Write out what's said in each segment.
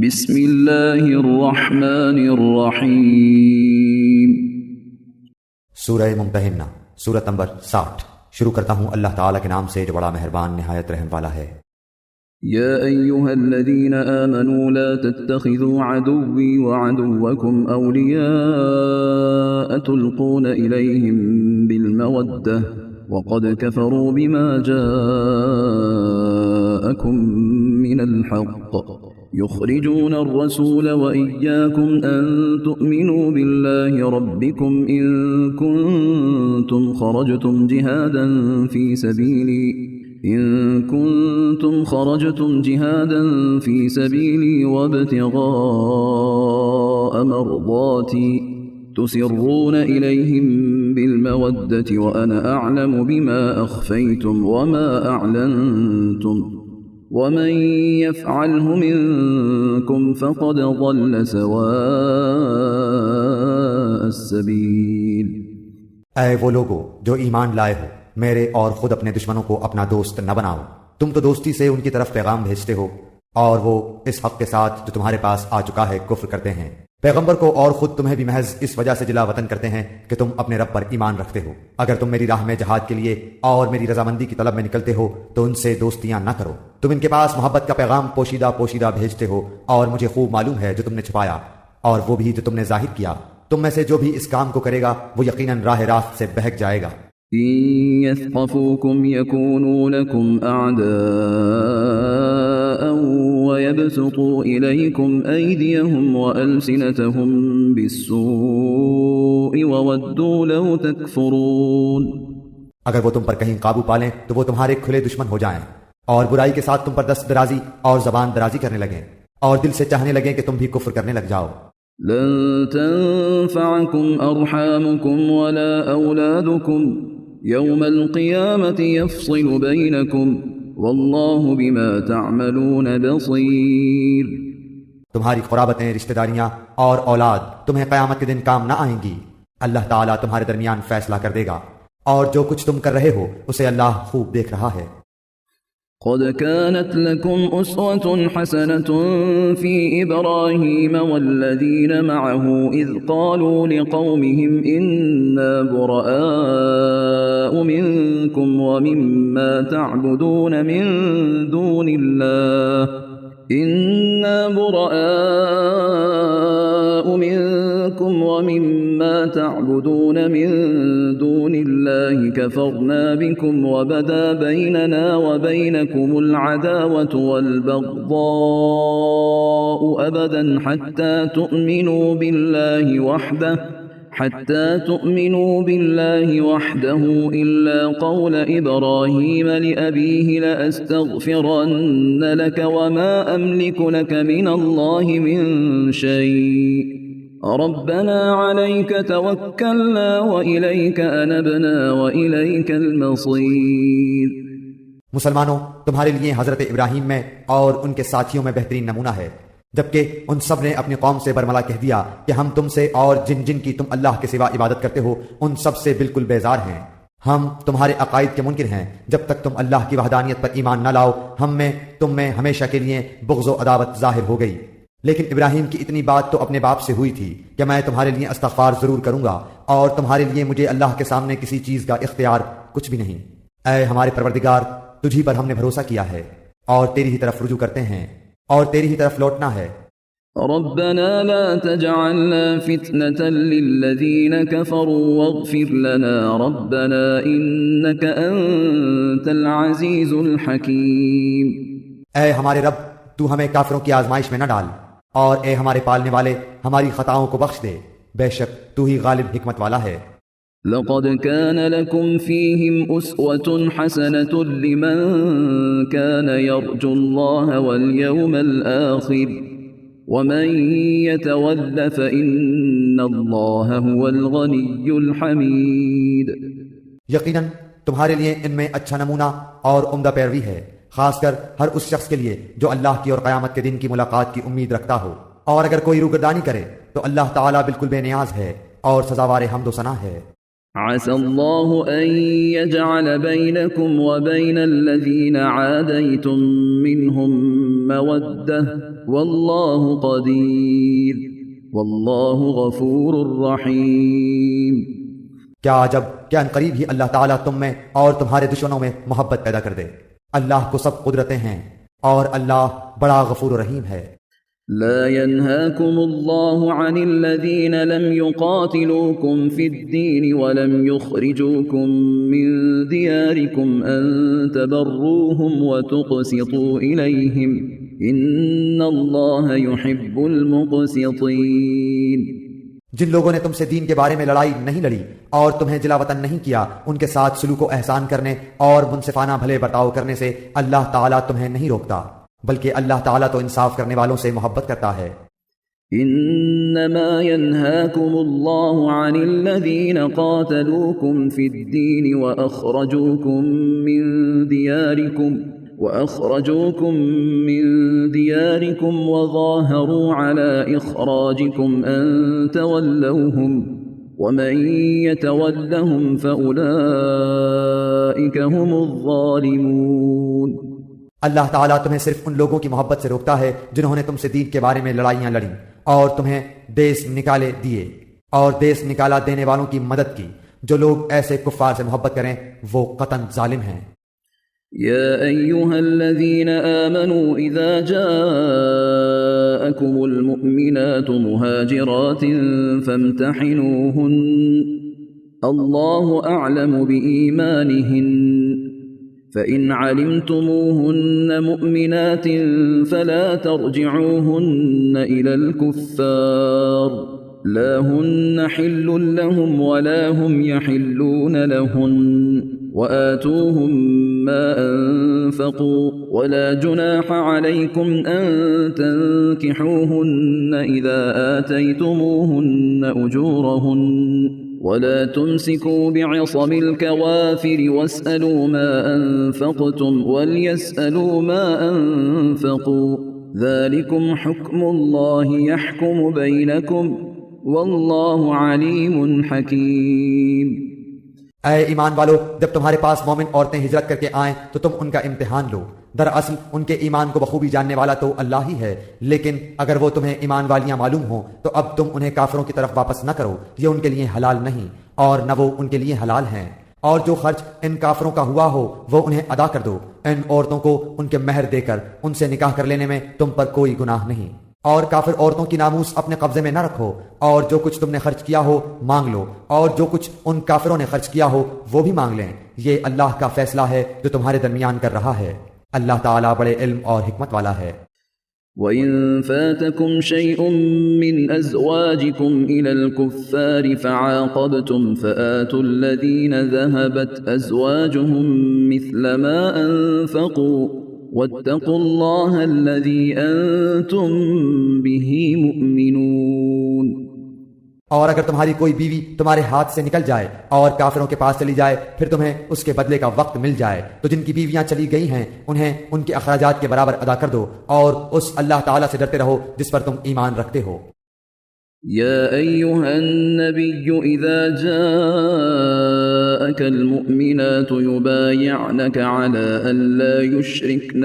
بسم اللہ الرحمن الرحیم۔ سورہ ممتحنہ سورۃ نمبر 60۔ شروع کرتا ہوں اللہ تعالیٰ کے نام سے جو بڑا مہربان نہایت رحم والا ہے۔ یا ایہا الذین آمنوا لا تتخذوا عدوی وعدوکم اولیاء تلقون الیہم بالمودہ وقد کفروا بما جاءکم من الحق يخرجون الرسول وإياكم أن تؤمنوا بالله ربكم إن كنتم خرجتم جهادا في سبيلي وابتغاء مرضاتي تسرون إليهم بالمودة وأنا أعلم بما أخفيتم وما أعلنتم ومن يفعله منكم فقد ضل سواء السبيل۔ اے وہ لوگو جو ایمان لائے ہو، میرے اور خود اپنے دشمنوں کو اپنا دوست نہ بناؤ۔ تم تو دوستی سے ان کی طرف پیغام بھیجتے ہو اور وہ اس حق کے ساتھ جو تمہارے پاس آ چکا ہے کفر کرتے ہیں۔ پیغمبر کو اور خود تمہیں بھی محض اس وجہ سے جلا وطن کرتے ہیں کہ تم اپنے رب پر ایمان رکھتے ہو۔ اگر تم میری راہ میں جہاد کے لیے اور میری رضامندی کی طلب میں نکلتے ہو تو ان سے دوستیاں نہ کرو۔ تم ان کے پاس محبت کا پیغام پوشیدہ پوشیدہ بھیجتے ہو اور مجھے خوب معلوم ہے جو تم نے چھپایا اور وہ بھی جو تم نے ظاہر کیا۔ تم میں سے جو بھی اس کام کو کرے گا وہ یقیناً راہ راست سے بہک جائے گا۔ إن يثقفوكم يكونوا لكم أعداء ويبسطوا إليكم أيديهم وألسنتهم بالسوء وودوا لو تكفرون۔ اگر وہ تم پر کہیں قابو پالیں تو وہ تمہارے کھلے دشمن ہو جائیں اور برائی کے ساتھ تم پر دست درازی اور زبان درازی کرنے لگیں اور دل سے چاہنے لگیں کہ تم بھی کفر کرنے لگ جاؤ۔ لن تنفعكم أرحامكم ولا أولادكم يوم القيامة يفصل بينكم والله بما تعملون بصير۔ تمہاری قرابتیں، رشتہ داریاں اور اولاد تمہیں قیامت کے دن کام نہ آئیں گی۔ اللہ تعالیٰ تمہارے درمیان فیصلہ کر دے گا اور جو کچھ تم کر رہے ہو اسے اللہ خوب دیکھ رہا ہے۔ قد كانت لكم أسوة حسنة في إبراهيم والذين معه إذ قالوا لقومهم إنا براء منكم ومما تعبدون من دون الله كفرنا بكم وبدا بيننا وبينكم العداوة والبغضاء أبدا حتى تؤمنوا بالله وحده إلا قول إبراهيم لأبيه لأستغفرن لك وما أملك لك من الله من شيء ربنا عليك توكلنا وإليك أنبنا وإليك المصير۔ مسلمانوں، تمہارے لیے حضرت ابراہیم میں اور ان کے ساتھیوں میں بہترین نمونہ ہے، جبکہ ان سب نے اپنی قوم سے برملا کہہ دیا کہ ہم تم سے اور جن جن کی تم اللہ کے سوا عبادت کرتے ہو ان سب سے بالکل بیزار ہیں۔ ہم تمہارے عقائد کے منکر ہیں جب تک تم اللہ کی وحدانیت پر ایمان نہ لاؤ۔ تم میں ہمیشہ کے لیے بغض و عداوت ظاہر ہو گئی۔ لیکن ابراہیم کی اتنی بات تو اپنے باپ سے ہوئی تھی کہ میں تمہارے لیے استغفار ضرور کروں گا اور تمہارے لیے مجھے اللہ کے سامنے کسی چیز کا اختیار کچھ بھی نہیں۔ اے ہمارے پروردگار، تجھی پر ہم نے بھروسہ کیا ہے اور تیری ہی طرف رجوع کرتے ہیں اور تیری ہی طرف لوٹنا ہے۔ ربنا لا تجعلنا فتنة للذين كفروا واغفر لنا ربنا إنك أنت العزيز الحكيم۔ اے ہمارے رب، تو ہمیں کافروں کی آزمائش میں نہ ڈال اور اے ہمارے پالنے والے ہماری خطاؤں کو بخش دے، بے شک تو ہی غالب حکمت والا ہے۔ لقد كان لكم فيهم أسوة حسنة لمن كان يرجو الله واليوم الآخر ومن يتول فإن الله هو الغني الحميد۔ یقیناً تمہارے لیے ان میں اچھا نمونہ اور عمدہ پیروی ہے، خاص کر ہر اس شخص کے لیے جو اللہ کی اور قیامت کے دن کی ملاقات کی امید رکھتا ہو، اور اگر کوئی روگردانی کرے تو اللہ تعالیٰ بالکل بے نیاز ہے اور سزاوار حمد و ثنا ہے۔ عسى الله أن يجعل بينكم وبين الذين عاديتم منهم مودة والله قدير والله غفور رحيم۔ کیا عجب کہ ان قریب ہی اللہ تعالیٰ تم میں اور تمہارے دشمنوں میں محبت پیدا کر دے۔ اللہ کو سب قدرتیں ہیں اور اللہ بڑا غفور و رحیم ہے۔ لا ينهاكم الله عن الذين لم يقاتلوكم في الدين ولم يخرجوكم من دياركم أن تبروهم وتقسطوا إليهم إن الله يحب المقسطين۔ جن لوگوں نے تم سے دین کے بارے میں لڑائی نہیں لڑی اور تمہیں جلا وطن نہیں کیا، ان کے ساتھ سلوک و احسان کرنے اور منصفانہ بھلے برتاؤ کرنے سے اللہ تعالیٰ تمہیں نہیں روکتا، بلکہ اللہ تعالیٰ تو انصاف کرنے والوں سے محبت کرتا ہے۔ انما ينهاكم الله عن الذين قاتلوكم في الدين وأخرجوكم من دياركم وظاهروا على إخراجكم أن تولوهم ومن يتولهم فأولئك هم الظالمون۔ اللہ تعالیٰ تمہیں صرف ان لوگوں کی محبت سے روکتا ہے جنہوں نے تم سے دین کے بارے میں لڑائیاں لڑیں اور تمہیں دیس نکالے دیے اور دیس نکالا دینے والوں کی مدد کی۔ جو لوگ ایسے کفار سے محبت کریں وہ قطعاً ظالم ہیں۔ يا أيها الذين آمنوا إذا جاءكم المؤمنات مهاجرات فامتحنوهن الله أعلم بإيمانهن فإن علمتموهن مؤمنات فلا ترجعوهن إلى الكفار لا هن حل لهم ولا هم يحلون لهن وآتوهم ما أنفقوا ولا جناح عليكم أن تنكحوهن إذا آتيتموهن أجورهن ولا تمسكوا بعصم الكوافر واسألوا ما أنفقتم وليسألوا ما أنفقوا ذلكم حكم الله يحكم بينكم والله عليم حكيم۔ اے ایمان والو، جب تمہارے پاس مومن عورتیں ہجرت کر کے آئیں تو تم ان کا امتحان لو۔ دراصل ان کے ایمان کو بخوبی جاننے والا تو اللہ ہی ہے، لیکن اگر وہ تمہیں ایمان والیاں معلوم ہوں تو اب تم انہیں کافروں کی طرف واپس نہ کرو، یہ ان کے لیے حلال نہیں اور نہ وہ ان کے لیے حلال ہیں، اور جو خرچ ان کافروں کا ہوا ہو وہ انہیں ادا کر دو۔ ان عورتوں کو ان کے مہر دے کر ان سے نکاح کر لینے میں تم پر کوئی گناہ نہیں، اور کافر عورتوں کی ناموس اپنے قبضے میں نہ رکھو، اور جو کچھ تم نے خرچ کیا ہو مانگ لو، اور جو کچھ ان کافروں نے خرچ کیا ہو وہ بھی مانگ لیں۔ یہ اللہ کا فیصلہ ہے جو تمہارے درمیان کر رہا ہے۔ اللہ تعالیٰ بڑے علم اور حکمت والا ہے۔ وَإِن فَاتَكُمْ شَيْءٌ مِّنْ أَزْوَاجِكُمْ إِلَى الْكُفَّارِ فَعَاقَبْتُمْ فَآتُوا الَّذِينَ ذَهَبَتْ أَزْوَاجُهُمْ مِثْلَ مَا أَنفَقُوا وَاتَّقُوا اللَّهَ الَّذِي أَنتُم بِهِ مُؤْمِنُونَ۔ اور اگر تمہاری کوئی بیوی تمہارے ہاتھ سے نکل جائے اور کافروں کے پاس چلی جائے، پھر تمہیں اس کے بدلے کا وقت مل جائے تو جن کی بیویاں چلی گئی ہیں انہیں ان کے اخراجات کے برابر ادا کر دو، اور اس اللہ تعالیٰ سے ڈرتے رہو جس پر تم ایمان رکھتے ہو۔ يا أيها النبي إذا جاءك المؤمنات يبايعنك على أن لا يشركن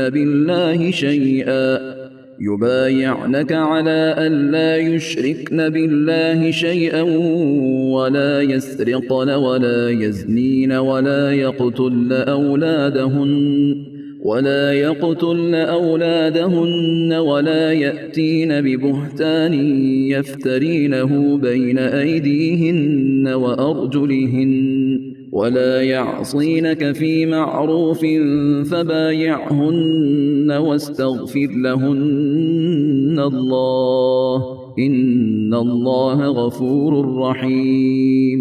بالله شيئا ولا يسرقن ولا يزنين ولا يقتلن أولادهن ولا يأتين ببهتان يفترينه بين أيديهن وأرجلهن ولا يعصينك في معروف فبايعهن واستغفر لهن الله إن الله غفور رحيم۔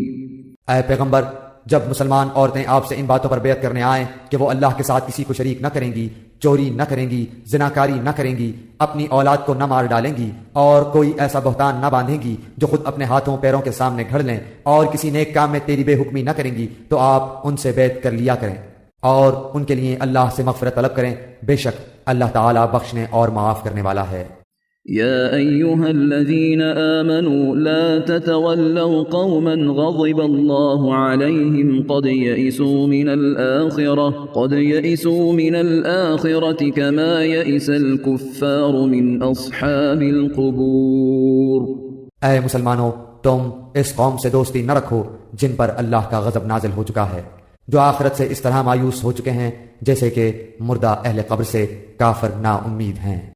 اے پیغمبر، جب مسلمان عورتیں آپ سے ان باتوں پر بیعت کرنے آئیں کہ وہ اللہ کے ساتھ کسی کو شریک نہ کریں گی، چوری نہ کریں گی، زناکاری نہ کریں گی، اپنی اولاد کو نہ مار ڈالیں گی، اور کوئی ایسا بہتان نہ باندھیں گی جو خود اپنے ہاتھوں پیروں کے سامنے گھڑ لیں، اور کسی نیک کام میں تیری بے حکمی نہ کریں گی، تو آپ ان سے بیعت کر لیا کریں اور ان کے لیے اللہ سے مغفرت طلب کریں، بے شک اللہ تعالیٰ بخشنے اور معاف کرنے والا ہے۔ يا أيها الذين آمنوا لا تتولوا قوما غضب الله عليهم قد يئسوا من الآخرة كما يئس الكفار من أصحاب القبور. اے مسلمانوں، تم اس قوم سے دوستی نہ رکھو جن پر اللہ کا غضب نازل ہو چکا ہے، جو آخرت سے اس طرح مایوس ہو چکے ہیں جیسے کہ مردہ اہل قبر سے کافر نا امید ہیں۔